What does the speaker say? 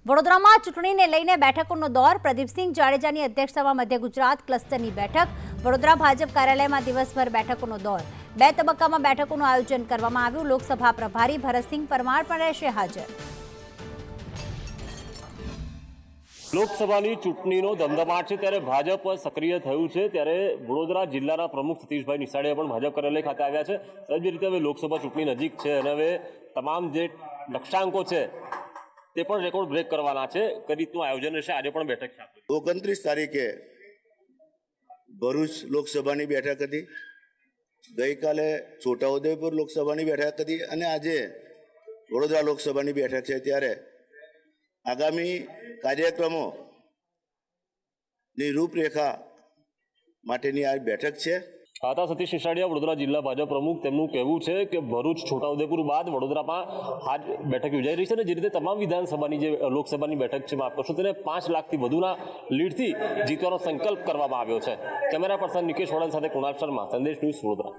વડોદરામાં ચૂંટણીને લઈને બેઠકોનો દોર. પ્રદીપસિંહ જાડેજાની અધ્યક્ષતામાં મધ્ય ગુજરાત ક્લસ્ટરની બેઠક. વડોદરા ભાજપ કાર્યાલયમાં દિવસભર બેઠકોનો દોર. 2 તબક્કામાં બેઠકોનું આયોજન કરવામાં આવ્યું. લોકસભા પ્રભારી ભરતસિંહ પરમાર પણ રહેશે હાજર. લોકસભાની ચૂંટણીનો ધમધમાટ છે ત્યારે ભાજપ સક્રિય થયું છે. ત્યારે વડોદરા જિલ્લાના પ્રમુખ સતીશભાઈ નિશાળીયા પણ ભાજપ કાર્યાલય ખાતે આવ્યા છે. સહજ રીતે હવે લોકસભા ચૂંટણી નજીક છે અને હવે તમામ જે લક્ષ્યાંકો છે તે પણ રેકોર્ડ બ્રેક કરવાના છે. કઈ રીતનું આયોજન રહેશે? આજે પણ બેઠક છે. 29 તારીખે ભરૂચ લોકસભાની બેઠક હતી, ગઈકાલે છોટાઉદેપુર લોકસભાની બેઠક હતી અને આજે વડોદરા લોકસભાની બેઠક છે. ત્યારે આગામી કાર્યક્રમોની રૂપરેખા માટેની આ બેઠક છે. હતા સતીશ નિશાળીયા, વડોદરા જિલ્લા ભાજપ પ્રમુખ. તેમનું કહેવું છે કે ભરૂચ છોટાઉદેપુર બાદ વડોદરામાં આજ બેઠક યોજાઈ રહી છે અને જે રીતે તમામ વિધાનસભાની જે લોકસભાની બેઠક છે માફ કરશો તેને 5 લાખથી વધુના લીડથી જીતવાનો સંકલ્પ કરવામાં આવ્યો છે. કેમેરા પર્સન નિકેશ વડન સાથે કુણાલ શર્મા, સંદેશ ન્યૂઝ, વડોદરા.